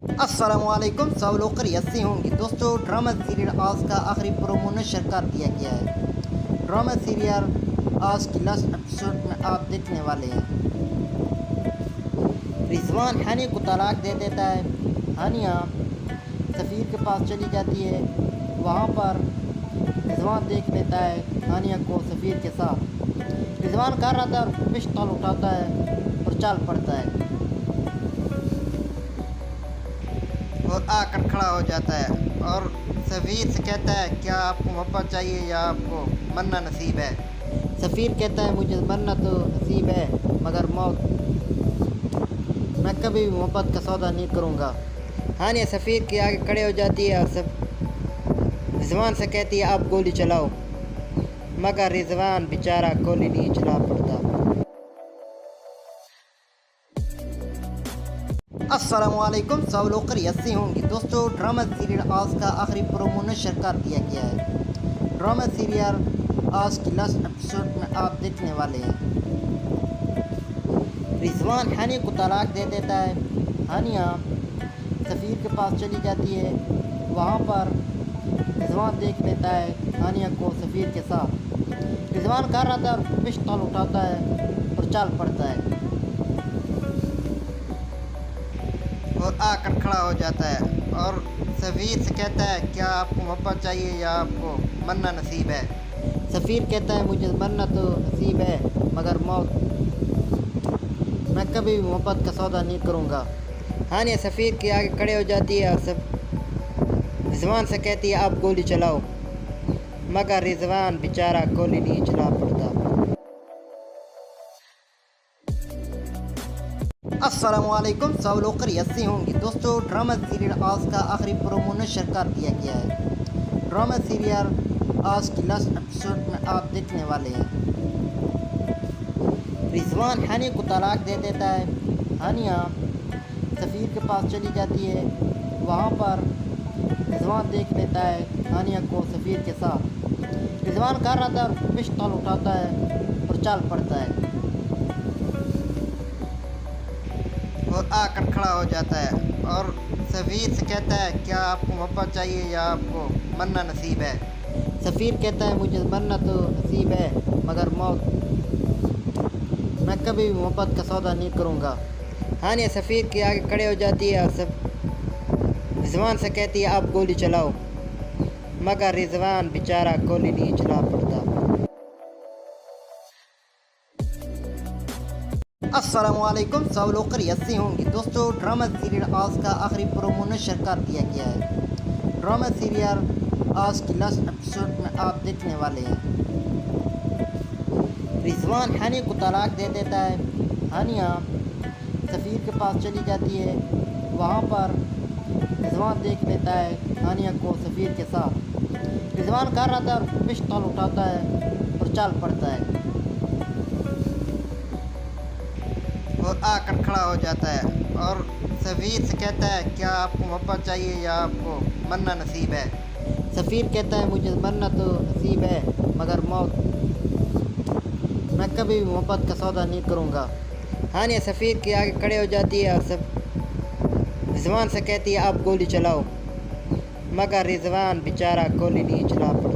अस्सलामुअलैकुम, सब लोग खैरियत से होंगे। दोस्तों, ड्रामा सीरियल आज का आखिरी प्रोमो नशर कर दिया गया है। ड्रामा सीरियल आज की लास्ट एपिसोड में आप देखने वाले हैं। रिजवान हानिया को तलाक दे देता है। हानिया सफ़ीर के पास चली जाती है। वहाँ पर रिजवान देख लेता है हानिया को सफ़ीर के साथ। रिजवान कर रहा था और पिस्तौल उठाता है और चल पड़ता है और आकर खड़ा हो जाता है और सफ़ीर से कहता है, क्या आपको मोहब्बत चाहिए या आपको मरना नसीब है। सफ़ीर कहता है, मुझे मरना तो नसीब है मगर मौत, मैं कभी भी मोहब्बत का सौदा नहीं करूँगा। हानिया सफ़ीर के आगे खड़े हो जाती है और सब रिजवान से कहती है, आप गोली चलाओ। मगर रिजवान बेचारा गोली नहीं चला पड़ता। अस्सलामुअलैकुम, सब लोग खैरियत से होंगे। दोस्तों, ड्रामा सीरियल आज का आखिरी प्रोमो नशर कर दिया गया है। ड्रामा सीरियल आज की लास्ट एपिसोड में आप देखने वाले हैं। रिजवान हानिया को तलाक दे देता है। हानिया सफ़ीर के पास चली जाती है। वहाँ पर रिजवान देख लेता है हानिया को सफ़ीर के साथ। रिजवान कर रहा था और पिस्तौल उठाता है और चल पड़ता है और आकर खड़ा हो जाता है और सफ़ीर से कहता है, क्या आपको मोहब्बत चाहिए या आपको मरना नसीब है। सफ़ीर कहता है, मुझे मरना तो नसीब है मगर मौत, मैं कभी भी मोहब्बत का सौदा नहीं करूँगा। हानिया सफ़ीर के आगे खड़े हो जाती है और सब रिजवान से कहती है, आप गोली चलाओ। मगर रिजवान बेचारा गोली नहीं चला पड़ता। अस्सलामुअलैकुम, सब लोग खैरियत से होंगे। दोस्तों, ड्रामा सीरियल आज का आखिरी प्रोमो नशर कर दिया गया है। ड्रामा सीरियल आज की लास्ट एपिसोड में आप देखने वाले हैं। रिजवान हानिया को तलाक दे देता है। हानिया सफ़ीर के पास चली जाती है। वहाँ पर रिजवान देख लेता है हानिया को सफ़ीर के साथ। रिजवान कर रहा था और पिस्तौल उठाता है और चल पड़ता है और आकर खड़ा हो जाता है और सफ़ीर से कहता है, क्या आपको मोहब्बत चाहिए या आपको मरना नसीब है। सफ़ीर कहता है, मुझे मरना तो नसीब है मगर मौत, मैं कभी भी मोहब्बत का सौदा नहीं करूँगा। हानिया सफ़ीर के आगे खड़े हो जाती है और सब रिजवान से कहती है, आप गोली चलाओ। मगर रिजवान बेचारा गोली नहीं चला पड़ता। अस्सलामुअलैकुम, सब लोग खैरियत से होंगे। दोस्तों, ड्रामा सीरियल आज का आखिरी प्रोमो नशर कर दिया गया है। ड्रामा सीरियल आज की लास्ट एपिसोड में आप देखने वाले हैं। रिजवान हानिया को तलाक दे देता है। हानिया सफ़ीर के पास चली जाती है। वहाँ पर रिजवान देख लेता है हानिया को सफ़ीर के साथ। रिजवान कर रहा था और पिस्तौल उठाता है और चल पड़ता है और आकर खड़ा हो जाता है और सफ़ीर से कहता है, क्या आपको मोहब्बत चाहिए या आपको मरना नसीब है। सफ़ीर कहता है, मुझे मरना तो नसीब है मगर मौत, मैं कभी भी मोहब्बत का सौदा नहीं करूँगा। हानिया सफ़ीर के आगे खड़े हो जाती है और सब रिजवान से कहती है, आप गोली चलाओ। मगर रिजवान बेचारा गोली नहीं चला पड़ता।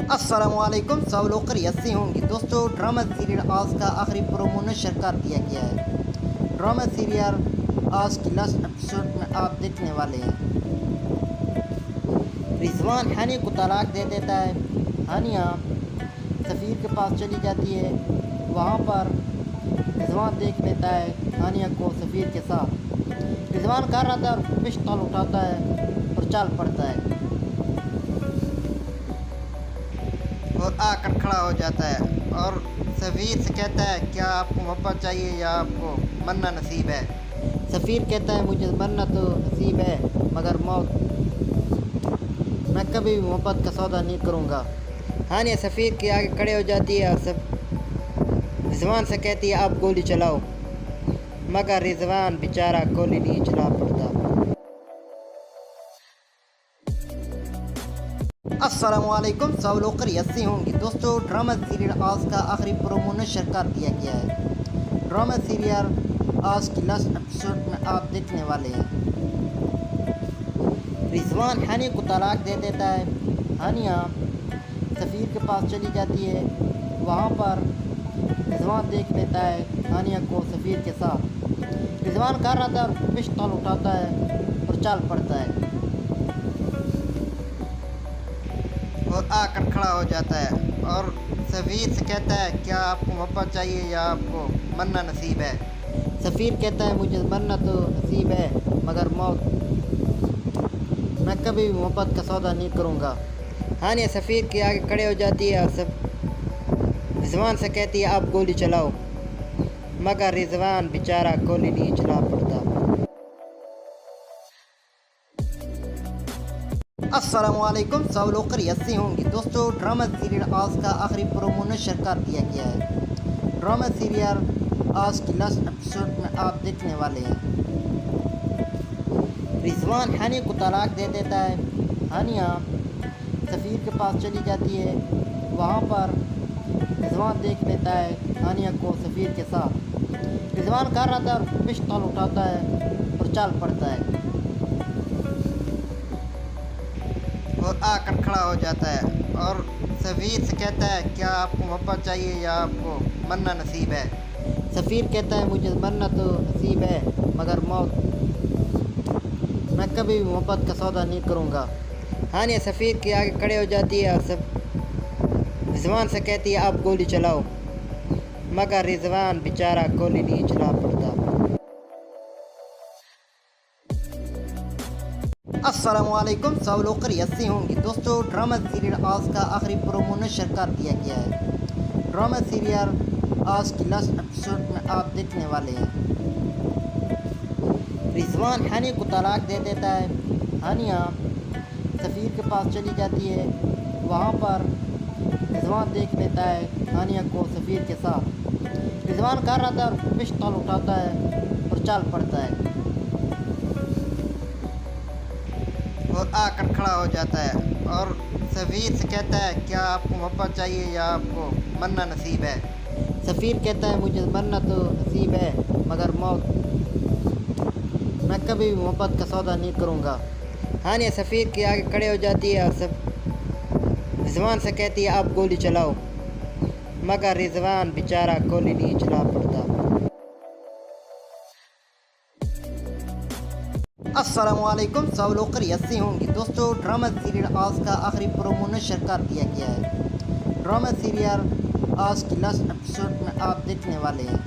अस्सलामुअलैकुम, सब लोग खैरियत से होंगे। दोस्तों, ड्रामा सीरियल आज का आखिरी प्रोमो नशर कर दिया गया है। ड्रामा सीरियल आज की लास्ट एपिसोड में आप देखने वाले हैं। रिजवान हानिया को तलाक दे देता है। हानिया सफ़ीर के पास चली जाती है। वहाँ पर रिजवान देख लेता है हानिया को सफ़ीर के साथ। रिजवान कर रहा था और पिस्तौल उठाता है और चल पड़ता है और आकर खड़ा हो जाता है और सफ़ीर से कहता है, क्या आपको मोहब्बत चाहिए या आपको मरना नसीब है। सफ़ीर कहता है, मुझे मरना तो नसीब है मगर मौत, मैं कभी भी मोहब्बत का सौदा नहीं करूँगा। हानिया सफ़ीर के आगे खड़े हो जाती है और सब रिजवान से कहती है, आप गोली चलाओ। मगर रिजवान बेचारा गोली नहीं चला पड़ता। अस्सलामुअलैकुम, सब लोग खैरियत से होंगे। दोस्तों, ड्रामा सीरियल आज का आखिरी प्रोमो नशर कर दिया गया है। ड्रामा सीरियल आज की लास्ट एपिसोड में आप देखने वाले हैं। रिजवान हानिया को तलाक दे देता है। हानिया सफ़ीर के पास चली जाती है। वहाँ पर रिजवान देख लेता है हानिया को सफ़ीर के साथ। रिजवान कर रहा था और पिस्तौल उठाता है और चल पड़ता है और आकर खड़ा हो जाता है और सफ़ीर से कहता है क्या आपको मोहब्बत चाहिए या आपको मरना नसीब है। सफ़ीर कहता है मुझे मरना तो नसीब है मगर मौत मैं कभी भी मोहब्बत का सौदा नहीं करूँगा। हानिया सफ़ीर के आगे खड़े हो जाती है और सब रिजवान से कहती है आप गोली चलाओ, मगर रिजवान बेचारा गोली नहीं चला पड़ता। अस्सलामुअलैकुम, सब लोग खैरियत होंगे। दोस्तों ड्रामा सीरियल आज का आखिरी प्रोमो नशर कर दिया गया है। ड्रामा सीरियल आज की लास्ट एपिसोड में आप देखने वाले हैं। रिजवान हानिया को तलाक दे देता है। हानिया सफ़ीर के पास चली जाती है। वहाँ पर रिजवान देख लेता है हानिया को सफ़ीर के साथ। रिजवान कर रहा था और पिस्तौल उठाता है और चल पड़ता है और आकर खड़ा हो जाता है और सफ़ीर से कहता है क्या आपको मोहब्बत चाहिए या आपको मरना नसीब है। सफ़ीर कहता है मुझे मरना तो नसीब है मगर मौत मैं कभी भी मोहब्बत का सौदा नहीं करूँगा। हानिया सफ़ीर के आगे खड़े हो जाती है और सब रिजवान से कहती है आप गोली चलाओ, मगर रिजवान बेचारा गोली नहीं चला पड़ता। अस्सलामुअलैकुम, सब लोग खैरियत होंगे। दोस्तों ड्रामा सीरियल आज का आखिरी प्रोमो नशर कर दिया गया है। ड्रामा सीरियल आज की लास्ट एपिसोड में आप देखने वाले हैं। रिजवान हानिया को तलाक दे देता है। हानिया सफ़ीर के पास चली जाती है। वहाँ पर रिजवान देख लेता है हानिया को सफ़ीर के साथ। रिजवान कर रहा था और पिस्तौल उठाता है और चल पड़ता है और आकर खड़ा हो जाता है और सफ़ीर से कहता है क्या आपको मोहब्बत चाहिए या आपको मरना नसीब है। सफ़ीर कहता है मुझे मरना तो नसीब है मगर मौत मैं कभी भी मोहब्बत का सौदा नहीं करूँगा। हानिया सफ़ीर के आगे खड़े हो जाती है और सब रिजवान से कहती है आप गोली चलाओ, मगर रिजवान बेचारा गोली नहीं चला पड़ता। अस्सलामुअलैकुम, सब लोग खैरियत होंगे। दोस्तों ड्रामा सीरियल आज का आखिरी प्रोमो नशर कर दिया गया है। ड्रामा सीरियल आज की लास्ट एपिसोड में आप देखने वाले हैं।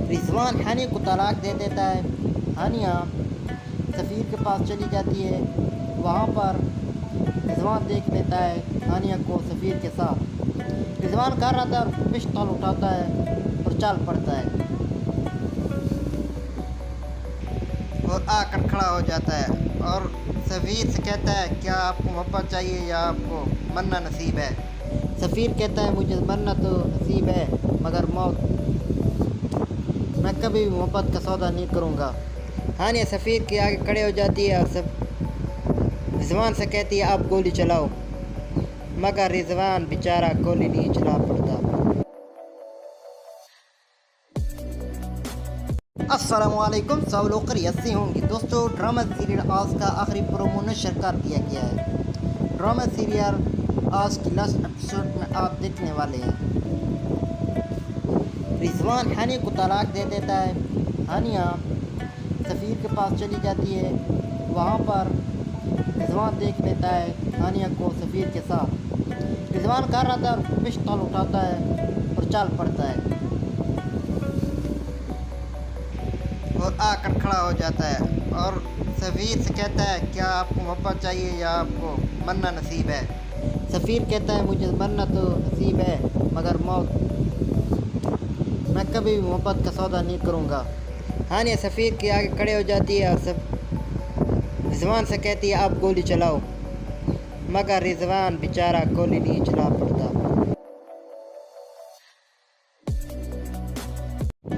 रिजवान हानिया को तलाक दे देता है। हानिया सफ़ीर के पास चली जाती है। वहाँ पर रिजवान देख लेता है हानिया को सफ़ीर के साथ। रिजवान कर रहा था और पिस्तौल उठाता है और चल पड़ता है और आकर खड़ा हो जाता है और सफ़ीर से कहता है क्या आपको मोहब्बत चाहिए या आपको मरना नसीब है। सफ़ीर कहता है मुझे मरना तो नसीब है मगर मौत मैं कभी भी मोहब्बत का सौदा नहीं करूँगा। हानिया सफ़ीर के आगे खड़े हो जाती है और सब रिजवान से कहती है आप गोली चलाओ, मगर रिजवान बेचारा गोली नहीं चला पड़ता। अस्सलामुअलैकुम, सब लोग खैरियत होंगे। दोस्तों ड्रामा सीरियल आज का आखिरी प्रोमो नशर कर दिया गया है। ड्रामा सीरियल आज की लास्ट एपिसोड में आप देखने वाले हैं। रिजवान हानिया को तलाक दे देता है। हानिया सफ़ीर के पास चली जाती है। वहाँ पर रिजवान देख लेता है हानिया को सफ़ीर के साथ। रिजवान कर रहा था और पिस्तौल उठाता है और चल पड़ता है और आकर खड़ा हो जाता है और सफ़ीर से कहता है क्या आपको मोहब्बत चाहिए या आपको मरना नसीब है। सफ़ीर कहता है मुझे मरना तो नसीब है मगर मौत मैं कभी भी मोहब्बत का सौदा नहीं करूँगा। हानिया सफ़ीर के आगे खड़े हो जाती है और सब रिजवान से कहती है आप गोली चलाओ, मगर रिजवान बेचारा गोली नहीं चला पड़ता।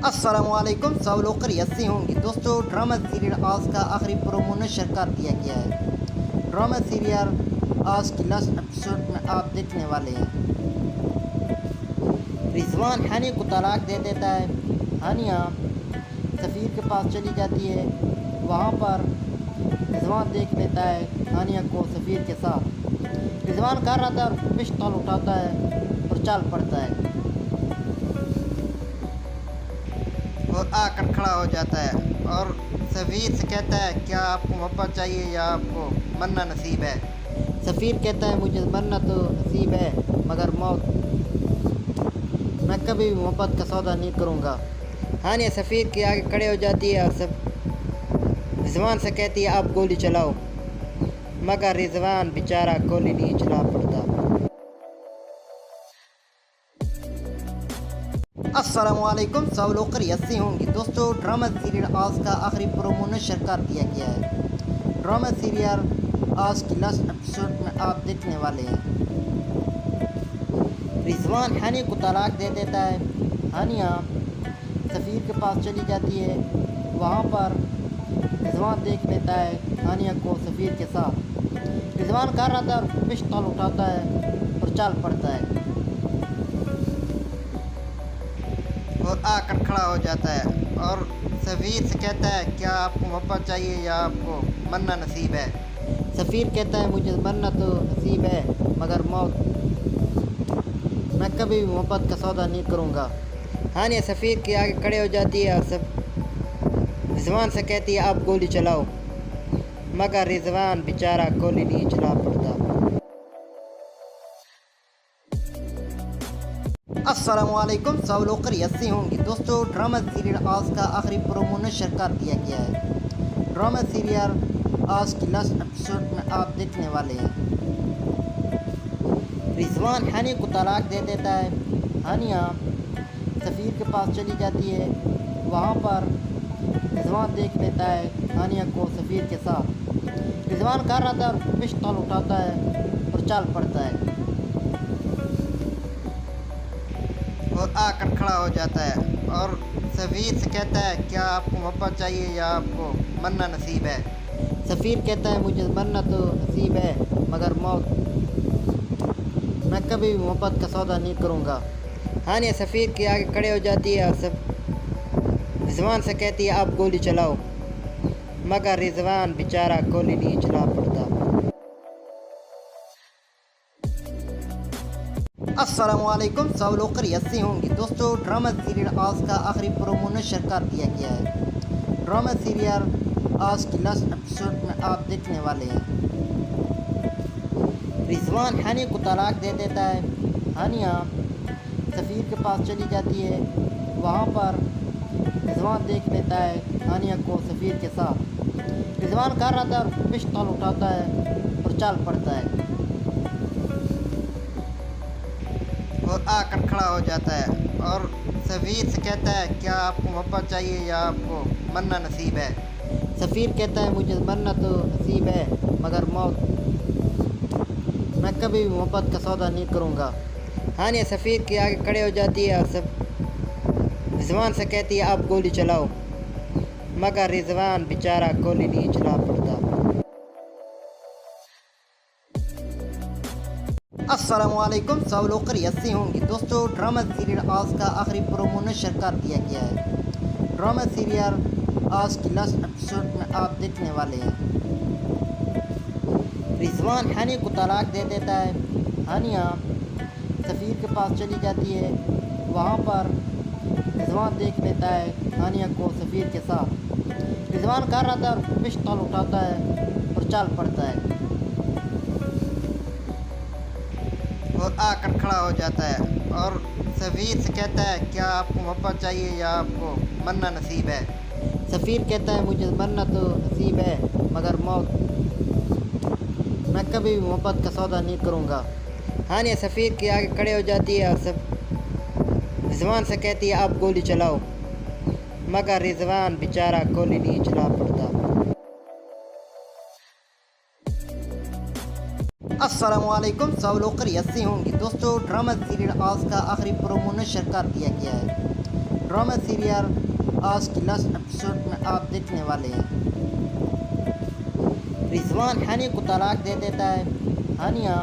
अस्सलामुअलैकुम, सब लोग खैरियत होंगे। दोस्तों ड्रामा सीरियल आज का आखिरी प्रोमो नशर कर दिया गया है। ड्रामा सीरियल आज की लास्ट एपिसोड में आप देखने वाले हैं। रिजवान हानि को तलाक दे देता है। हानिया सफ़ीर के पास चली जाती है। वहाँ पर रिजवान देख लेता है हानिया को सफ़ीर के साथ। रिजवान कर रहा था और पिस्तौल उठाता है और चल पड़ता है और आकर खड़ा हो जाता है और सफ़ीर से कहता है क्या आपको मोहब्बत चाहिए या आपको मरना नसीब है। सफ़ीर कहता है मुझे मरना तो नसीब है मगर मौत मैं कभी भी मोहब्बत का सौदा नहीं करूँगा। हानिया सफ़ीर के आगे खड़े हो जाती है और सब रिजवान से कहती है आप गोली चलाओ, मगर रिजवान बेचारा गोली नहीं चला पड़ता। अस्सलामुअलैकुम, सब लोग खैरियत होंगे। दोस्तों, ड्रामा सीरियल आज का आखिरी प्रोमो नशर कर दिया गया है। ड्रामा सीरियल आज की लास्ट एपिसोड में आप देखने वाले हैं। रिजवान हानिया को तलाक दे देता है। हानिया सफ़ीर के पास चली जाती है। वहाँ पर रिजवान देख लेता है हानिया को सफ़ीर के साथ। रिजवान कर रहा था और पिस्तौल उठाता है और चल पड़ता है और आकर खड़ा हो जाता है और सफ़ीर से कहता है क्या आपको मोहब्बत चाहिए या आपको मरना नसीब है। सफ़ीर कहता है मुझे मरना तो नसीब है मगर मौत मैं कभी भी मोहब्बत का सौदा नहीं करूँगा। हानिया सफ़ीर के आगे खड़े हो जाती है और सब रिजवान से कहती है आप गोली चलाओ, मगर रिजवान बेचारा गोली नहीं चला पड़ता। अस्सलामुअलैकुम, सब लोग खैरियत होंगे। दोस्तों, ड्रामा सीरियल आज का आखिरी प्रोमो नशर कर दिया गया है। ड्रामा सीरियल आज की लास्ट एपिसोड में आप देखने वाले हैं। रिजवान हानिया को तलाक दे देता है। हानिया सफ़ीर के पास चली जाती है। वहाँ पर रिजवान देख लेता है हानिया को सफ़ीर के साथ। रिजवान कर रहा था और पिस्तौल उठाता है और चल पड़ता है और आकर खड़ा हो जाता है और सफ़ीर से कहता है क्या आपको मोहब्बत चाहिए या आपको मरना नसीब है। सफ़ीर कहता है मुझे मरना तो नसीब है मगर मौत मैं कभी भी मोहब्बत का सौदा नहीं करूँगा। हानिया सफ़ीर के आगे खड़े हो जाती है और सब रिजवान से कहती है आप गोली चलाओ, मगर रिजवान बेचारा गोली नहीं चला पड़ता। अस्सलामुअलैकुम, सब लोग खैरियत होंगे। दोस्तों, ड्रामा सीरियल आज का आखिरी प्रोमो नशर कर दिया गया है। ड्रामा सीरियल आज की लास्ट एपिसोड में आप देखने वाले हैं। रिजवान हानिया को तलाक दे देता है। हानिया सफ़ीर के पास चली जाती है। वहाँ पर रिजवान देख लेता है हानिया को सफ़ीर के साथ। रिजवान कर रहा था और पिस्तौल उठाता है और चल पड़ता है और आकर खड़ा हो जाता है और सफ़ीर से कहता है क्या आपको मोहब्बत चाहिए या आपको मरना नसीब है। सफ़ीर कहता है मुझे मरना तो नसीब है मगर मौत मैं कभी भी मोहब्बत का सौदा नहीं करूँगा। हानिया सफ़ीर के आगे खड़े हो जाती है और सब रिजवान से कहती है आप गोली चलाओ, मगर रिजवान बेचारा गोली नहीं चला पड़ता। अस्सलामुअलैकुम, सब लोग खैरियत होंगे। दोस्तों, ड्रामा सीरियल आज का आखिरी प्रोमो नशर कर दिया गया है। ड्रामा सीरियल आज की लास्ट एपिसोड में आप देखने वाले हैं। रिजवान हानिया को तलाक दे देता है। हानिया सफ़ीर के पास चली जाती है। वहाँ पर रिजवान देख लेता है हानिया को सफ़ीर के साथ। रिजवान कर रहा था और पिस्तौल उठाता है और चल पड़ता है और आकर खड़ा हो जाता है और सफ़ीर से कहता है क्या आपको मोहब्बत चाहिए या आपको मरना नसीब है। सफ़ीर कहता है मुझे मरना तो नसीब है मगर मौत मैं कभी भी मोहब्बत का सौदा नहीं करूँगा। हानिया सफ़ीर के आगे खड़े हो जाती है और सब रिजवान से कहती है आप गोली चलाओ, मगर रिजवान बेचारा गोली नहीं चला पड़ता। अस्सलामुअलैकुम, सब लोग खैरियत होंगे। दोस्तों, ड्रामा सीरियल आज का आखिरी प्रोमो नशर कर दिया गया है। ड्रामा सीरियल आज की लास्ट एपिसोड में आप देखने वाले हैं। रिजवान हानिया को तलाक दे देता है। हानिया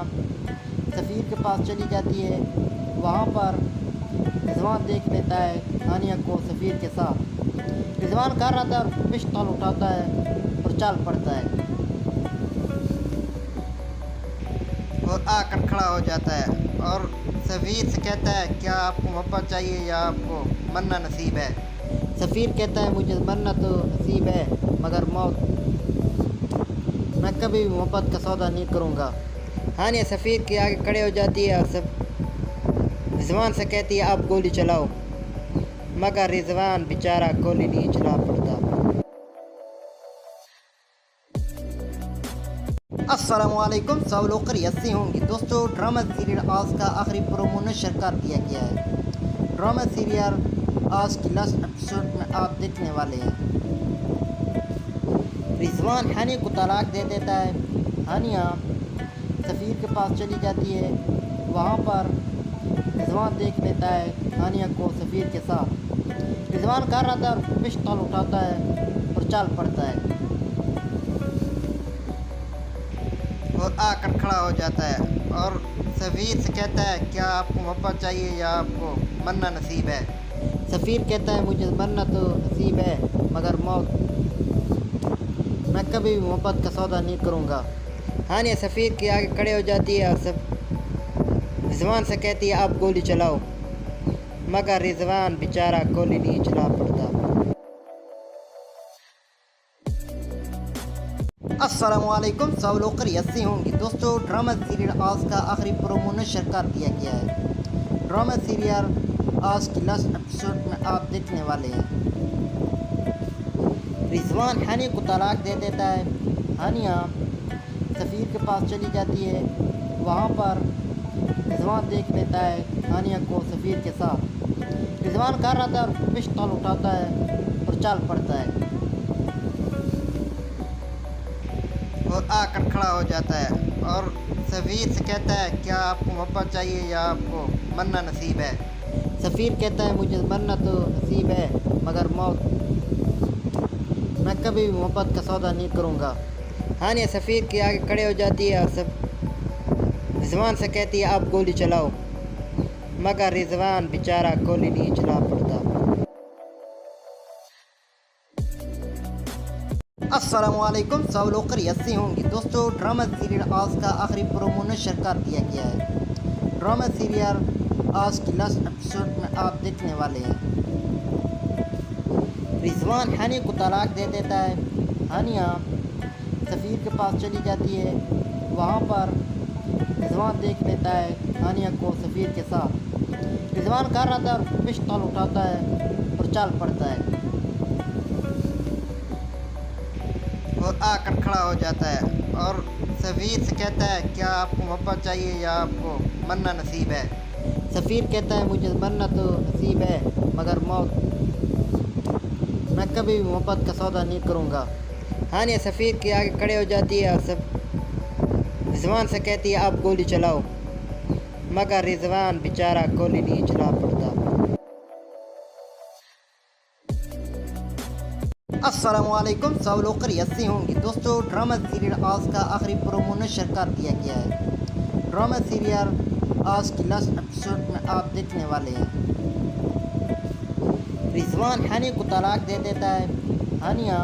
सफ़ीर के पास चली जाती है। वहाँ पर रिजवान देख लेता है हानिया को सफ़ीर के साथ। रिजवान कर रहा था और पिस्तौल उठाता है और चल पड़ता है और आकर खड़ा हो जाता है और सफ़ीर से कहता है क्या आपको मोहब्बत चाहिए या आपको मरना नसीब है। सफ़ीर कहता है मुझे मरना तो नसीब है मगर मौत मैं कभी भी मोहब्बत का सौदा नहीं करूँगा। हानिया सफ़ीर के आगे खड़े हो जाती है और सब रिजवान से कहती है आप गोली चलाओ, मगर रिजवान बेचारा गोली नहीं चला पड़ता। अस्सलामुअलैकुम, सब लोग खैरियत होंगे। दोस्तों, ड्रामा सीरियल आज का आखिरी प्रोमो नशर कर दिया गया है। ड्रामा सीरियल आज की लास्ट एपिसोड में आप देखने वाले हैं। रिजवान हानिया को तलाक दे देता है। हानिया सफ़ीर के पास चली जाती है। वहाँ पर रिजवान देख लेता है हानिया को सफ़ीर के साथ। रिजवान कर रहा था और पिस्तौल उठाता है और चल पड़ता है और आकर खड़ा हो जाता है और सफ़ीर से कहता है क्या आपको मोहब्बत चाहिए या आपको मरना नसीब है। सफ़ीर कहता है मुझे मरना तो नसीब है मगर मौत मैं कभी भी मोहब्बत का सौदा नहीं करूँगा। हानिया सफ़ीर के आगे खड़े हो जाती है और सब रिजवान से कहती है आप गोली चलाओ, मगर रिजवान बेचारा गोली नहीं चला पड़ता। अस्सलामुअलैकुम, सब लोग खैरियत होंगे। दोस्तों, ड्रामा सीरियल आज का आखिरी प्रोमो नशर कर दिया गया है। ड्रामा सीरियल आज की लास्ट एपिसोड में आप देखने वाले हैं। रिजवान हानिया को तलाक दे देता है। हानिया सफ़ीर के पास चली जाती है। वहाँ पर रिजवान देख लेता है हानिया को सफ़ीर के साथ। रिजवान कर रहा था और पिस्तौल उठाता है और चल पड़ता है और आकर खड़ा हो जाता है और सफ़ीर से कहता है क्या आपको मोहब्बत चाहिए या आपको मरना नसीब है। सफ़ीर कहता है मुझे मरना तो नसीब है मगर मौत मैं कभी भी मोहब्बत का सौदा नहीं करूँगा। हानिया सफ़ीर के आगे खड़े हो जाती है और सब रिजवान से कहती है आप गोली चलाओ, मगर रिजवान बेचारा गोली नहीं चला पड़ता। अस्सलामुअलैकुम, सब लोग खैरियत होंगे। दोस्तों, ड्रामा सीरियल आज का आखिरी प्रोमो नशर कर दिया गया है। ड्रामा सीरियल आज की लास्ट एपिसोड में आप देखने वाले हैं। रिजवान हानिया को तलाक दे देता है। हानिया सफ़ीर के पास चली जाती है। वहाँ पर रिजवान देख लेता है हानिया को सफ़ीर के साथ। रिजवान कर रहा था और पिस्तौल उठाता है और चल पड़ता है और आकर खड़ा हो जाता है और सफ़ीर से कहता है क्या आपको मोहब्बत चाहिए या आपको मरना नसीब है। सफ़ीर कहता है मुझे मरना तो नसीब है मगर मौत मैं कभी भी मोहब्बत का सौदा नहीं करूँगा। हानिया सफ़ीर के आगे खड़े हो जाती है और सब रिजवान से कहती है आप गोली चलाओ, मगर रिजवान बेचारा गोली नहीं चला पड़ता। अस्सलामुअलैकुम, सब लोग खैरियत होंगे। दोस्तों, ड्रामा सीरियल आज का आखिरी प्रोमो नशर कर दिया गया है। ड्रामा सीरियल आज की लास्ट एपिसोड में आप देखने वाले हैं। रिजवान हानिया को तलाक दे देता है। हानिया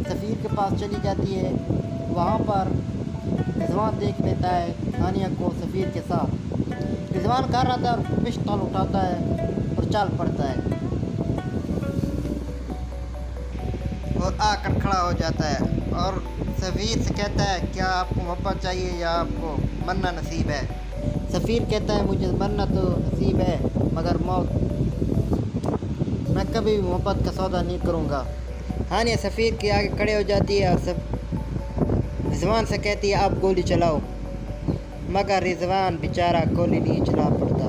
सफ़ीर के पास चली जाती है। वहाँ पर रिजवान देख लेता है हानिया को सफ़ीर के साथ। रिजवान कर रहा था और पिस्तौल उठाता है और चल पड़ता है और आकर खड़ा हो जाता है और सफ़ीर से कहता है क्या आपको मोहब्बत चाहिए या आपको मरना नसीब है। सफ़ीर कहता है मुझे मरना तो नसीब है मगर मौत मैं कभी भी मोहब्बत का सौदा नहीं करूँगा। हानिया सफ़ीर के आगे खड़े हो जाती है और सब रिजवान से कहती है आप गोली चलाओ, मगर रिजवान बेचारा गोली नहीं चला पड़ता।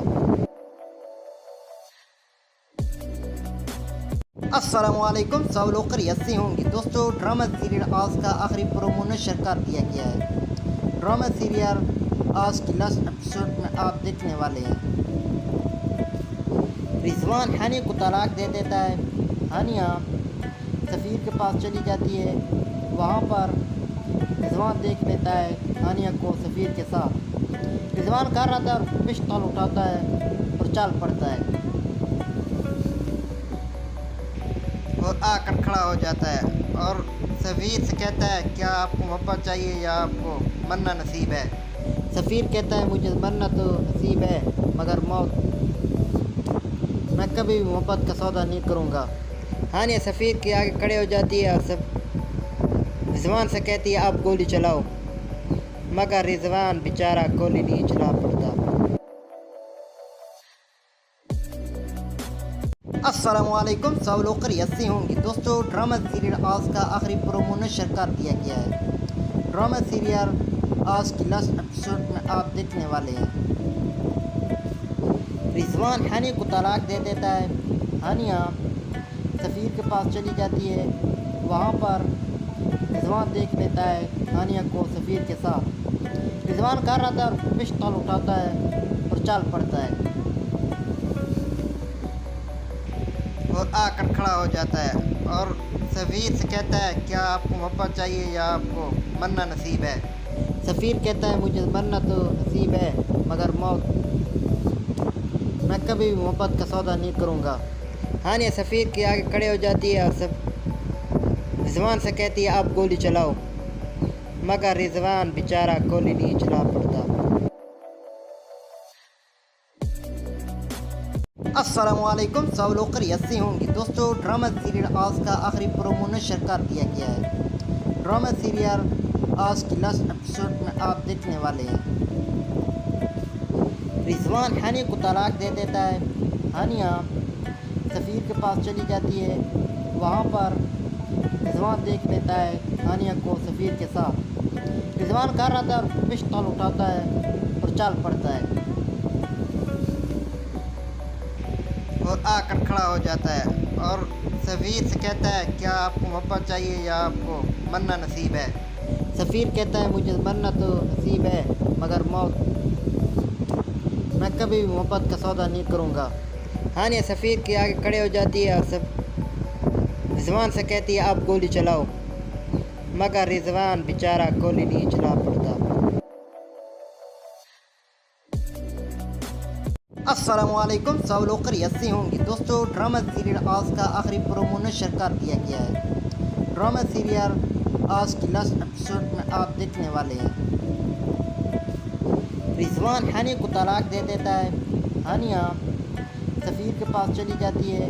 अस्सलामुअलैकुम, सब लोग खैरियत होंगे। दोस्तों, ड्रामा सीरियल आज का आखिरी प्रोमो नशर कर दिया गया है। ड्रामा सीरियल आज की लास्ट एपिसोड में आप देखने वाले हैं। रिजवान हानिया को तलाक दे देता है। हानिया सफ़ीर के पास चली जाती है। वहाँ पर रिजवान देख लेता है हानिया को सफ़ीर के साथ। रिजवान कर रहा था और पिस्तौल उठाता है और चल पड़ता है और आकर खड़ा हो जाता है और सफ़ीर से कहता है क्या आपको मोहब्बत चाहिए या आपको मरना नसीब है। सफ़ीर कहता है मुझे मरना तो नसीब है मगर मौत मैं कभी भी मोहब्बत का सौदा नहीं करूँगा। हानिया सफ़ीर के आगे खड़े हो जाती है और सब रिजवान से कहती है आप गोली चलाओ, मगर रिजवान बेचारा गोली नहीं चला पड़ता। अस्सलामुअलैकुम, सब लोग खैरियत से होंगे। दोस्तों, ड्रामा सीरियल आज का आखिरी प्रोमो नशर कर दिया गया है। ड्रामा सीरियल आज की लास्ट एपिसोड में आप देखने वाले हैं। रिजवान हानिया को तलाक दे देता है। हानिया सफ़ीर के पास चली जाती है। वहाँ पर रिजवान देख लेता है हानिया को सफ़ीर के साथ। रिजवान कर रहा था और पिस्तौल उठाता है और चल पड़ता है और आकर खड़ा हो जाता है और सफ़ीर से कहता है क्या आपको मोहब्बत चाहिए या आपको मरना नसीब है। सफ़ीर कहता है मुझे मरना तो नसीब है मगर मौत मैं कभी भी मोहब्बत का सौदा नहीं करूँगा। हानिया सफ़ीर के आगे खड़े हो जाती है और सब रिजवान से कहती है आप गोली चलाओ, मगर रिजवान बेचारा गोली नहीं चला पड़ता। अस्सलामुअलैकुम, सब लोग खैरियत से होंगे। दोस्तों, ड्रामा सीरियल आज का आखिरी प्रोमो नशर कर दिया गया है। ड्रामा सीरियल आज की लास्ट एपिसोड में आप देखने वाले हैं। रिजवान हानिया को तलाक दे देता है। हानिया सफ़ीर के पास चली जाती है। वहाँ पर रिजवान देख लेता है हानिया को सफ़ीर के साथ। रिजवान कर रहा था और पिस्तौल उठाता है और चल पड़ता है और आकर खड़ा हो जाता है और सफ़ीर से कहता है क्या आपको मोहब्बत चाहिए या आपको मरना नसीब है। सफ़ीर कहता है मुझे मरना तो नसीब है मगर मौत मैं कभी भी मोहब्बत का सौदा नहीं करूँगा। हानिया सफ़ीर के आगे खड़े हो जाती है और सब रिजवान से कहती है आप गोली चलाओ, मगर रिजवान बेचारा गोली नहीं चला पड़ता। अस्सलामुअलैकुम, सब लोग खैरियत से होंगे। दोस्तों, ड्रामा सीरियल आज का आखिरी प्रोमो नशर कर दिया गया है। ड्रामा सीरियल आज की लास्ट एपिसोड में आप देखने वाले हैं। रिजवान हानिया को तलाक दे देता है। हानिया सफ़ीर के पास चली जाती है।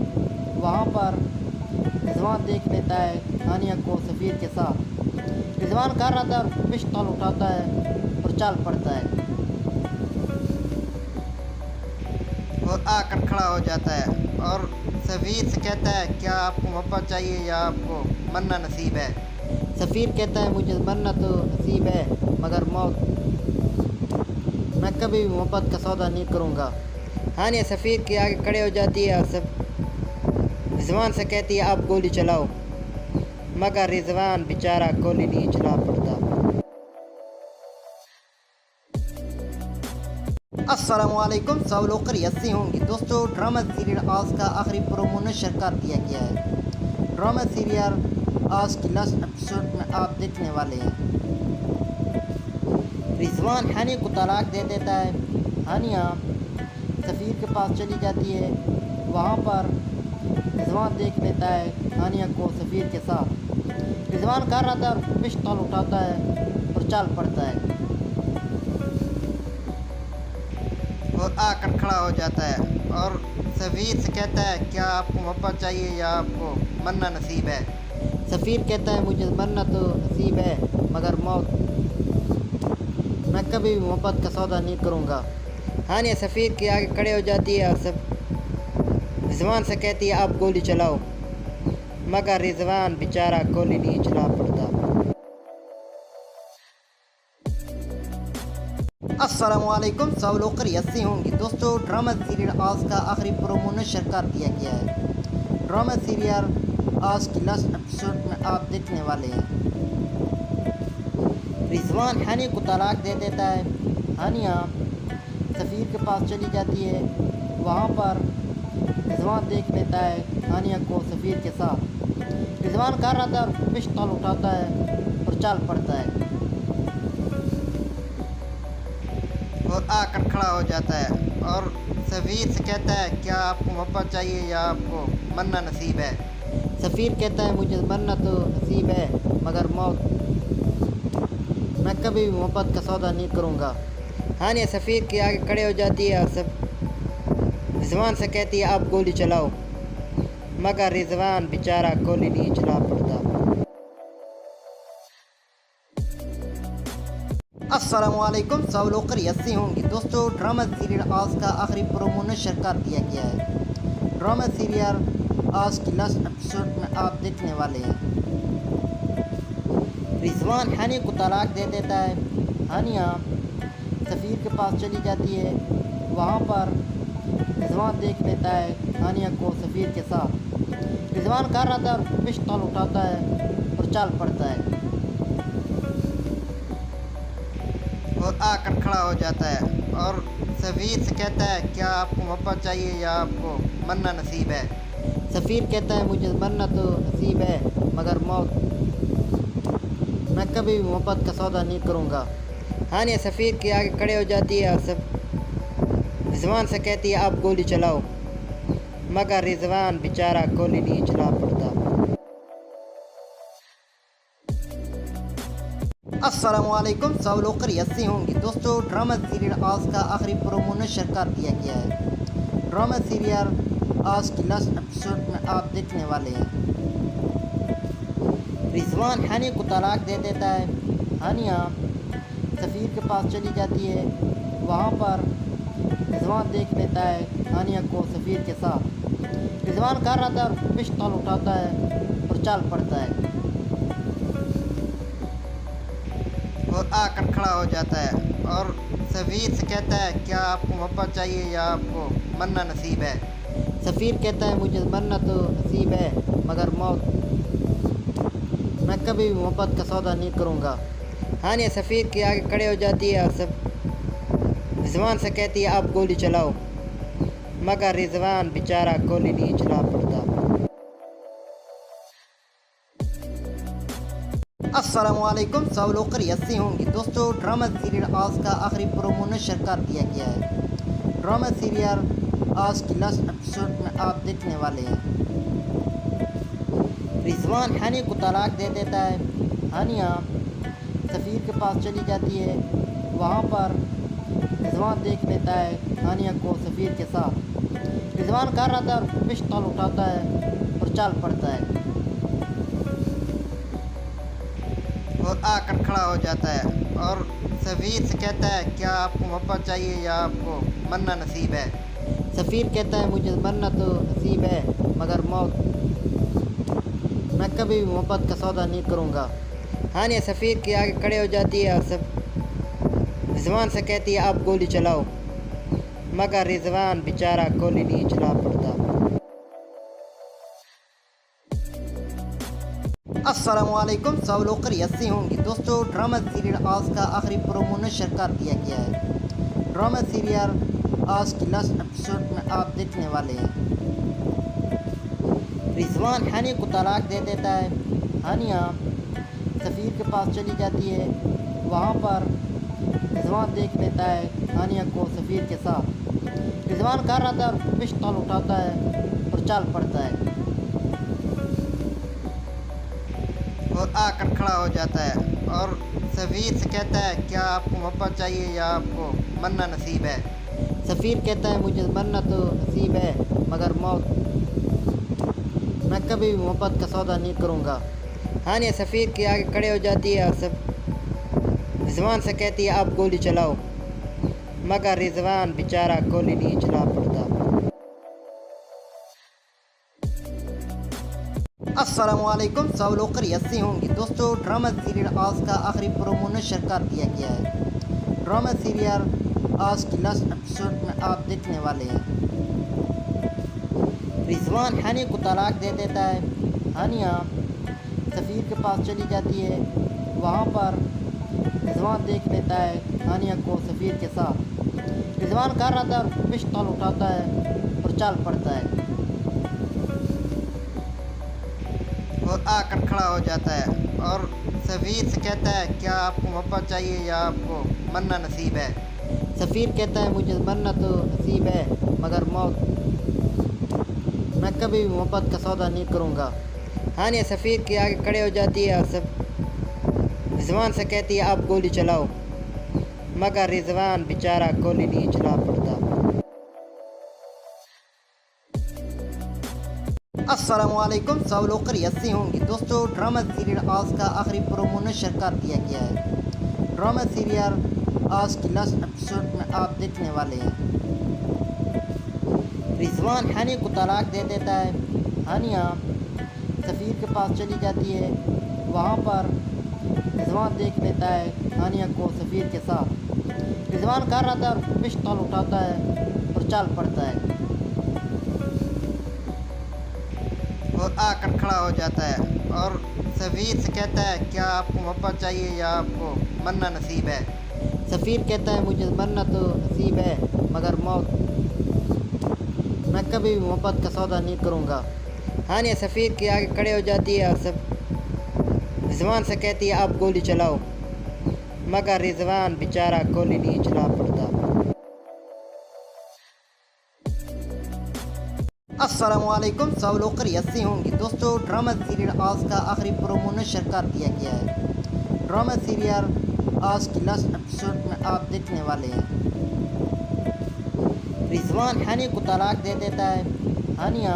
वहाँ पर रिजवान देख लेता है हानिया को सफ़ीर के साथ। रिजवान कर रहा था और पिस्तौल उठाता है और चल पड़ता है और आकर खड़ा हो जाता है और सफ़ीर से कहता है क्या आपको मोहब्बत चाहिए या आपको मरना नसीब है। सफ़ीर कहता है मुझे मरना तो नसीब है मगर मौत मैं कभी भी मोहब्बत का सौदा नहीं करूँगा। हानिया सफ़ीर के आगे खड़े हो जाती है और सब रिजवान से कहती है आप गोली चलाओ, मगर रिजवान बेचारा गोली नहीं चला पड़ता। अस्सलामुअलैकुम, सब लोग खैरियत से होंगे। दोस्तों, ड्रामा सीरियल आज का आखिरी प्रोमो नशर कर दिया गया है। ड्रामा सीरियल आज की लास्ट एपिसोड में आप देखने वाले हैं। रिजवान हानिया को तलाक दे देता है। हानिया सफ़ीर के पास चली जाती है। वहाँ पर रिजवान देख लेता है हानिया को सफ़ीर के साथ। रिजवान कर रहा था और पिस्तौल उठाता है और चल पड़ता है और आकर खड़ा हो जाता है और सफ़ीर से कहता है क्या आपको मोहब्बत चाहिए या आपको मरना नसीब है। सफ़ीर कहता है मुझे मरना तो नसीब है मगर मौत मैं कभी भी मोहब्बत का सौदा नहीं करूँगा। हानिया सफ़ीर के आगे खड़े हो जाती है और सब रिजवान से कहती है आप गोली चलाओ, मगर रिजवान बेचारा गोली नहीं चला पड़ता। अस्सलामुअलैकुम, सब लोग खैरियत से होंगे। दोस्तों, ड्रामा सीरियल आज का आखिरी प्रोमो नशर कर दिया गया है। ड्रामा सीरियल आज की लास्ट एपिसोड में आप देखने वाले हैं। रिजवान हानिया को तलाक दे देता है। हानिया सफ़ीर के पास चली जाती है। वहाँ पर रिजवान देख लेता है हानिया को सफ़ीर के साथ। रिजवान कर रहा था और पिस्तौल उठाता है और चल पड़ता है और आकर खड़ा हो जाता है और सफ़ीर से कहता है क्या आपको मोहब्बत चाहिए या आपको मरना नसीब है। सफ़ीर कहता है मुझे मरना तो नसीब है मगर मौत, मैं कभी भी मोहब्बत का सौदा नहीं करूँगा। हानिया सफ़ीर के आगे खड़े हो जाती है और सब रिजवान से कहती है आप गोली चलाओ, मगर रिजवान बेचारा गोली नहीं चला पड़ता। अस्सलामुअलैकुम, सब लोग खैरियत होंगे। दोस्तों, ड्रामा सीरियल आज का आखिरी प्रोमो नशर कर दिया गया है। ड्रामा सीरियल आज की लास्ट एपिसोड में आप देखने वाले हैं। रिजवान हानिया को तलाक दे देता है। हानिया सफ़ीर के पास चली जाती है। वहाँ पर रिजवान देख लेता है हानिया को सफ़ीर के साथ। रिजवान कर रहा था और पिस्तौल उठाता है और चल पड़ता है और आकर खड़ा हो जाता है और सफ़ीर से कहता है क्या आपको मोहब्बत चाहिए या आपको मरना नसीब है। सफ़ीर कहता है मुझे मरना तो नसीब है मगर मौत, मैं कभी भी मोहब्बत का सौदा नहीं करूँगा। हानिया सफ़ीर के आगे खड़े हो जाती है और सब रिजवान से कहती है आप गोली चलाओ, मगर रिजवान बेचारा गोली नहीं चला पड़ता। अस्सलामुअलैकुम, सब लोग खैरियत होंगे। दोस्तों, ड्रामा सीरियल आज का आखिरी प्रोमो नशर कर दिया गया है। ड्रामा सीरियल आज की लास्ट एपिसोड में आप देखने वाले हैं। रिजवान हानिया को तलाक दे देता है। हानिया सफ़ीर के पास चली जाती है। वहाँ पर रिजवान देख लेता है हानिया को सफ़ीर के साथ। रिजवान कर रहा था और पिस्तौल उठाता है और चल पड़ता है और आकर खड़ा हो जाता है और सफ़ीर से कहता है क्या आपको मोहब्बत चाहिए या आपको मरना नसीब है। सफ़ीर कहता है मुझे मरना तो नसीब है मगर मौत, मैं कभी भी मोहब्बत का सौदा नहीं करूँगा। हानिया सफ़ीर के आगे खड़े हो जाती है और सब रिजवान से कहती है आप गोली चलाओ, मगर रिजवान बेचारा गोली नहीं चला पड़ता। अस्सलामुअलैकुम, सब लोग खैरियत होंगे। दोस्तों, ड्रामा सीरियल आज का आखिरी प्रोमो नशर कर दिया गया है। ड्रामा सीरियल आज की लास्ट एपिसोड में आप देखने वाले हैं। रिजवान हानिया को तलाक दे देता है। हानिया सफ़ीर के पास चली जाती है। वहाँ पर रिजवान देख लेता है हानिया को सफ़ीर के साथ। रिजवान कर रहा था और पिस्तौल उठाता है और चल पड़ता है और आकर खड़ा हो जाता है और सफ़ीर से कहता है क्या आपको मोहब्बत चाहिए या आपको मरना नसीब है। सफ़ीर कहता है मुझे मरना तो नसीब है मगर मौत, मैं कभी भी मोहब्बत का सौदा नहीं करूँगा। हानिया सफ़ीर के आगे खड़े हो जाती है और सब रिजवान से कहती है आप गोली चलाओ, मगर रिजवान बेचारा गोली नहीं चला पड़ता। अस्सलामुअलैकुम, सब लोग खैरियत होंगे। दोस्तों, ड्रामा सीरियल आज का आखिरी प्रोमो नशर कर दिया गया है। ड्रामा सीरियल आज की लास्ट एपिसोड में आप देखने वाले हैं। रिजवान हानिया को तलाक दे देता है। हानिया सफ़ीर के पास चली जाती है। वहाँ पर रिजवान देख लेता है हानिया को सफ़ीर के साथ। रिजवान कर रहा था और पिस्तौल उठाता है और चल पड़ता है और आकर खड़ा हो जाता है और सफ़ीर से कहता है क्या आपको मोहब्बत चाहिए या आपको मरना नसीब है। सफ़ीर कहता है मुझे मरना तो नसीब है मगर मौत, मैं कभी भी मोहब्बत का सौदा नहीं करूँगा। हानिया सफ़ीर के आगे खड़े हो जाती है और सब रिजवान से कहती है आप गोली चलाओ, मगर रिजवान बेचारा गोली नहीं चला पड़ता। अस्सलामुअलैकुम, सब लोग खैरियत होंगे। दोस्तों, ड्रामा सीरियल आज का आखिरी प्रोमो नशर कर दिया गया है। ड्रामा सीरियल आज की लास्ट एपिसोड में आप देखने वाले हैं। रिजवान हानिया को तलाक दे देता है। हानिया सफ़ीर के पास चली जाती है। वहाँ पर रिजवान देख लेता है हानिया को सफ़ीर के साथ। रिजवान कर रहा था और पिस्तौल उठाता है और चल पड़ता है और आकर खड़ा हो जाता है और सफ़ीर से कहता है क्या आपको मोहब्बत चाहिए या आपको मरना नसीब है। सफ़ीर कहता है मुझे मरना तो नसीब है मगर मौत, मैं कभी भी मोहब्बत का सौदा नहीं करूँगा। हानिया सफ़ीर के आगे खड़े हो जाती है और सब रिजवान से कहती है आप गोली चलाओ, मगर रिजवान बेचारा गोली नहीं चला पड़ता। अस्सलामुअलैकुम, सब लोग खैरियत होंगे। दोस्तों, ड्रामा सीरियल आज का आखिरी प्रोमो नशर कर दिया गया है। ड्रामा सीरियल आज की लास्ट एपिसोड में आप देखने वाले हैं। रिजवान हानिया को तलाक दे देता है। हानिया सफ़ीर के पास चली जाती है। वहाँ पर रिजवान देख लेता है हानिया को सफ़ीर के साथ। रिजवान कर रहा था और पिस्तौल उठाता है और चल पड़ता है और आकर खड़ा हो जाता है और सफ़ीर से कहता है क्या आपको मोहब्बत चाहिए या आपको मरना नसीब है। सफ़ीर कहता है मुझे मरना तो नसीब है, मगर मौत मैं कभी भी मोहब्बत का सौदा नहीं करूँगा। हानिया सफ़ीर के आगे खड़े हो जाती है और सब रिजवान से कहती है आप गोली चलाओ, मगर रिजवान बेचारा गोली नहीं चला पड़ता। अस्सलामुअलैकुम, सब लोग खैरियत होंगे। दोस्तों, ड्रामा सीरियल आज का आखिरी प्रोमो नशर कर दिया गया है। ड्रामा सीरियल आज की लास्ट एपिसोड में आप देखने वाले हैं। रिजवान हानिया को तलाक दे देता है। हानिया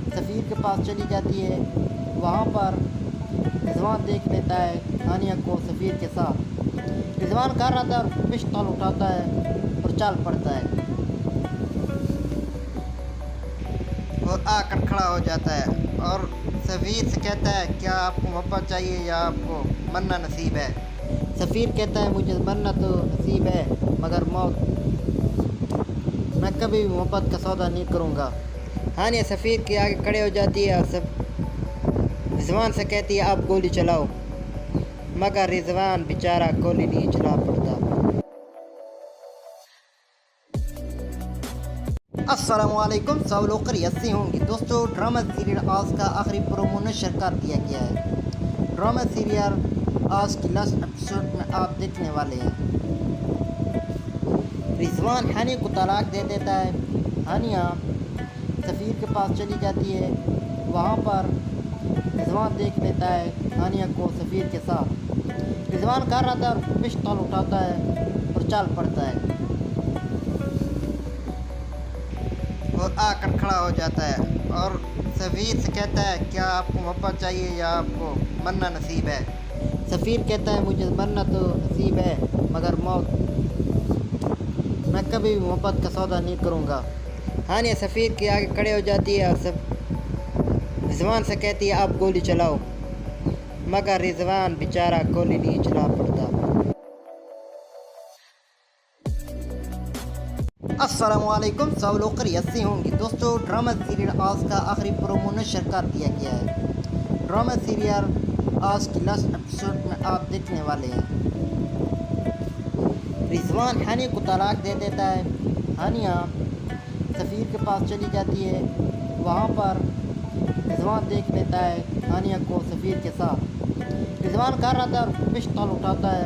सफ़ीर के पास चली जाती है। वहाँ पर रिजवान देख लेता है हानिया को सफ़ीर के साथ। रिजवान कर रहा था और पिस्तौल उठाता है और चल पड़ता है और आकर खड़ा हो जाता है और सफ़ीर से कहता है क्या आपको मोहब्बत चाहिए या आपको मरना नसीब है। सफ़ीर कहता है मुझे मरना तो नसीब है, मगर मौत मैं कभी भी मोहब्बत का सौदा नहीं करूँगा। हानिया सफ़ीर के आगे खड़े हो जाती है और सब रिजवान से कहती है आप गोली चलाओ, मगर रिजवान बेचारा गोली नहीं चला पड़ता। अस्सलामुअलैकुम, सब लोग खैरियत होंगे। दोस्तों, ड्रामा सीरियल आज का आखिरी प्रोमो नशर कर दिया गया है। ड्रामा सीरियल आज की लास्ट एपिसोड में आप देखने वाले हैं। रिजवान हानिया को तलाक दे देता है। हानिया सफ़ीर के पास चली जाती है। वहाँ पर रिजवान देख लेता है हानिया को सफ़ीर के साथ। रिजवान कर रहा था और पिस्तौल उठाता है और चल पड़ता है और आकर खड़ा हो जाता है और सफ़ीर से कहता है क्या आपको मोहब्बत चाहिए या आपको मरना नसीब है। सफ़ीर कहता है मुझे मरना तो नसीब है, मगर मौत मैं कभी भी मोहब्बत का सौदा नहीं करूँगा। हानिया सफ़ीर के आगे खड़े हो जाती है और सब रिजवान से कहती है आप गोली चलाओ, मगर रिजवान बेचारा गोली नहीं चला पड़ता। अस्सलामुअलैकुम, सब लोग खैरियत होंगे। दोस्तों, ड्रामा सीरियल आज का आखिरी प्रोमो नशर कर दिया गया है। ड्रामा सीरियल आज की लास्ट एपिसोड में आप देखने वाले हैं। रिजवान हानिया को तलाक दे देता है। हानिया सफ़ीर के पास चली जाती है। वहाँ पर रिजवान देख लेता है हानिया को सफ़ीर के साथ। रिजवान कर रहा था और पिस्तौल उठाता है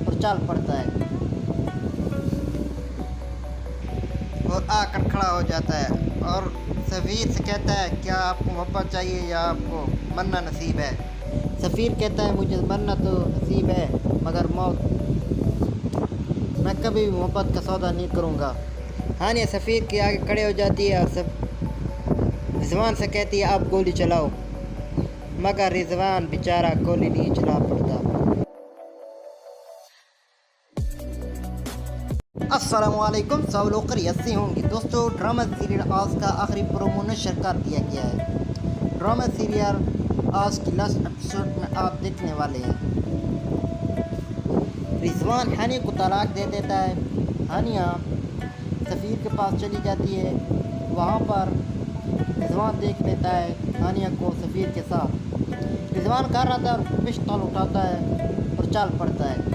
और चल पड़ता है और आकर खड़ा हो जाता है और सफ़ीर से कहता है क्या आपको मोहब्बत चाहिए या आपको मरना नसीब है। सफ़ीर कहता है मुझे मरना तो नसीब है, मगर मौत मैं कभी भी मोहब्बत का सौदा नहीं करूँगा। हानिया सफ़ीर के आगे खड़े हो जाती है और सब रिजवान से कहती है आप गोली चलाओ, मगर रिजवान बेचारा गोली नहीं चला पड़ता। अस्सलामुअलैकुम, सब लोग खैरियत होंगे। दोस्तों, ड्रामा सीरियल आज का आखिरी प्रोमो नशर कर दिया गया है। ड्रामा सीरियल आज की लास्ट एपिसोड में आप देखने वाले हैं। रिजवान हानिया को तलाक दे देता है। हानिया सफ़ीर के पास चली जाती है। वहाँ पर रिजवान देख लेता है हानिया को सफ़ीर के साथ। रिजवान कर रहा था और पिस्तौल उठाता है और चल पड़ता है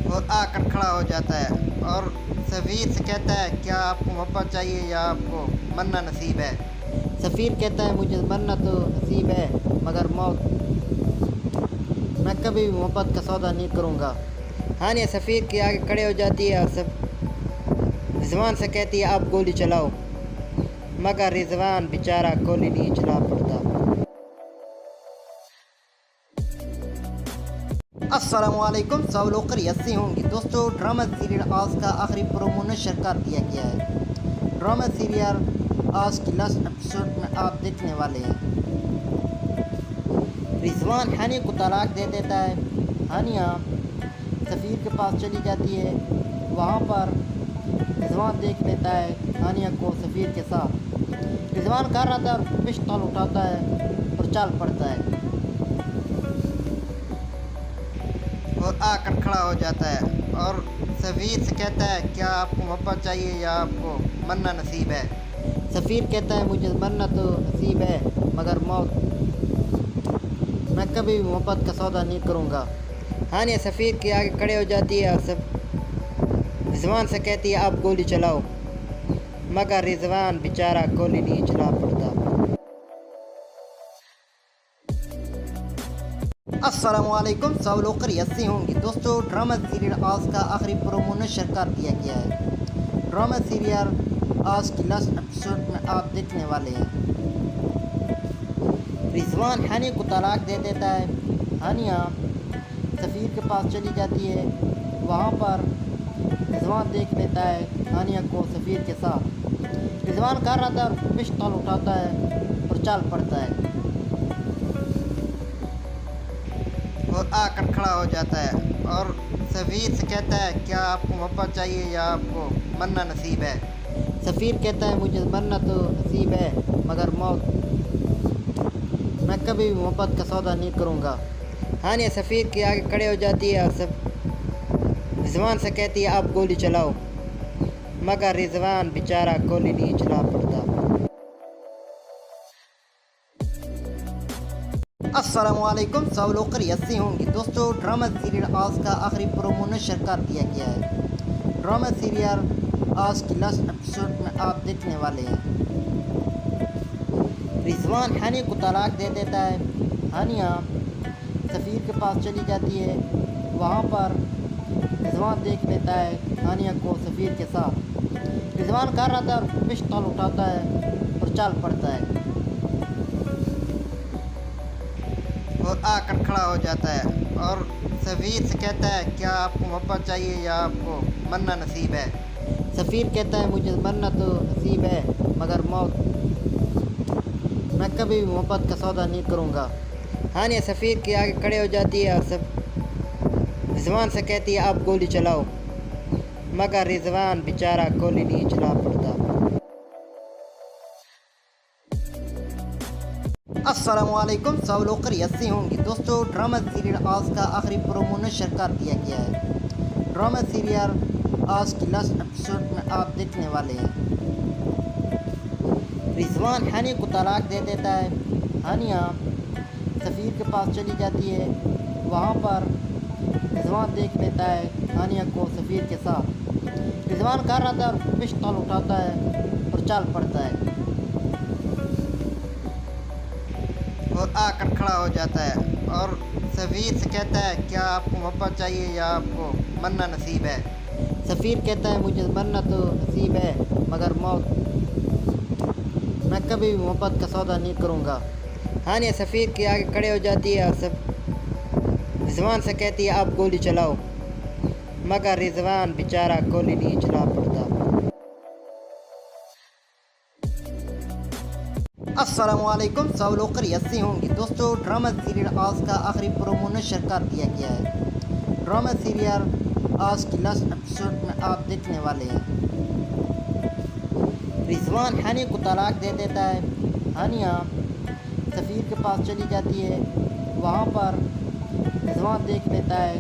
और आकर खड़ा हो जाता है और सफ़ीर से कहता है क्या आपको मोहब्बत चाहिए या आपको मरना नसीब है। सफ़ीर कहता है मुझे मरना तो नसीब है, मगर मौत मैं कभी भी मोहब्बत का सौदा नहीं करूँगा। हानिया सफ़ीर के आगे खड़े हो जाती है और सब रिजवान से कहती है आप गोली चलाओ, मगर रिजवान बेचारा गोली नहीं चला पड़ता। अस्सलामुअलैकुम, सब लोग खैरियत से होंगे। दोस्तों, ड्रामा सीरियल आज का आखिरी प्रोमो नशर कर दिया गया है। ड्रामा सीरियल आज की लास्ट एपिसोड में आप देखने वाले हैं। रिजवान हानिया को तलाक दे देता है। हानिया सफ़ीर के पास चली जाती है। वहाँ पर रिजवान देख लेता है हानिया को सफ़ीर के साथ। रिजवान कर रहा था और पिस्तौल उठाता है और चल पड़ता है और आकर खड़ा हो जाता है और सफ़ीर से कहता है, क्या आपको मोहब्बत चाहिए या आपको मरना नसीब है। सफ़ीर कहता है, मुझे मरना तो नसीब है मगर मौत, मैं कभी भी मोहब्बत का सौदा नहीं करूँगा। हानिया सफ़ीर के आगे खड़े हो जाती है और सब रिजवान से कहती है, आप गोली चलाओ। मगर रिजवान बेचारा गोली नहीं चला पड़ता। अस्सलामुअलैकुम, सब लोग खैरियत से होंगे। दोस्तों, ड्रामा सीरियल आज का आखिरी प्रोमो नशर कर दिया गया है। ड्रामा सीरियल आज की लास्ट एपिसोड में आप देखने वाले हैं। रिजवान हानिया को तलाक दे देता है। हानिया सफ़ीर के पास चली जाती है। वहाँ पर रिजवान देख लेता है हानिया को सफ़ीर के साथ। रिजवान कर रहा था और पिस्तौल उठाता है और चल पड़ता है और आकर खड़ा हो जाता है और सफ़ीर से कहता है, क्या आपको मोहब्बत चाहिए या आपको मरना नसीब है। सफ़ीर कहता है, मुझे मरना तो नसीब है मगर मौत, मैं कभी भी मोहब्बत का सौदा नहीं करूँगा। हानिया सफ़ीर के आगे खड़े हो जाती है और सब रिजवान से कहती है, आप गोली चलाओ। मगर रिजवान बेचारा गोली नहीं चला पड़ता। अस्सलामुअलैकुम, सब लोग खैरियत से होंगे। दोस्तों, ड्रामा सीरियल आज का आखिरी प्रोमो नशर कर दिया गया है। ड्रामा सीरियल आज की लास्ट एपिसोड में आप देखने वाले हैं। रिजवान हानिया को तलाक दे देता है। हानिया सफ़ीर के पास चली जाती है। वहाँ पर रिजवान देख लेता है हानिया को सफ़ीर के साथ। रिजवान कर रहा था और पिस्तौल उठाता है और चल पड़ता है और आकर खड़ा हो जाता है और सफ़ीर से कहता है, क्या आपको मोहब्बत चाहिए या आपको मरना नसीब है। सफ़ीर कहता है, मुझे मरना तो नसीब है मगर मौत, मैं कभी भी मोहब्बत का सौदा नहीं करूँगा। हानिया सफ़ीर के आगे खड़े हो जाती है और सब रिजवान से कहती है, आप गोली चलाओ। मगर रिजवान बेचारा गोली नहीं चला पड़ता। अस्सलामुअलैकुम, सब लोग खैरियत से होंगे। दोस्तों, ड्रामा सीरियल आज का आखिरी प्रोमो नशर कर दिया गया है। ड्रामा सीरियल आज की लास्ट एपिसोड में आप देखने वाले हैं। रिजवान हानिया को तलाक दे देता है। हानिया सफ़ीर के पास चली जाती है। वहाँ पर रिजवान देख लेता है हानिया को सफ़ीर के साथ। रिजवान कर रहा था और पिस्तौल उठाता है और चल पड़ता है और आकर खड़ा हो जाता है और सफ़ीर से कहता है, क्या आपको मोहब्बत चाहिए या आपको मरना नसीब है। सफ़ीर कहता है, मुझे मरना तो नसीब है मगर मौत, मैं कभी भी मोहब्बत का सौदा नहीं करूँगा। हानिया सफ़ीर के आगे खड़े हो जाती है और सब रिजवान से कहती है, आप गोली चलाओ। मगर रिजवान बेचारा गोली नहीं चला पड़ता। अस्सलामुअलैकुम, सब लोग खैरियत से होंगे। दोस्तों, ड्रामा सीरियल आज का आखिरी प्रोमो नशर कर दिया गया है। ड्रामा सीरियल आज की लास्ट एपिसोड में आप देखने वाले हैं। रिजवान हानिया को तलाक दे देता है। हानिया सफ़ीर के पास चली जाती है। वहाँ पर रिजवान देख लेता है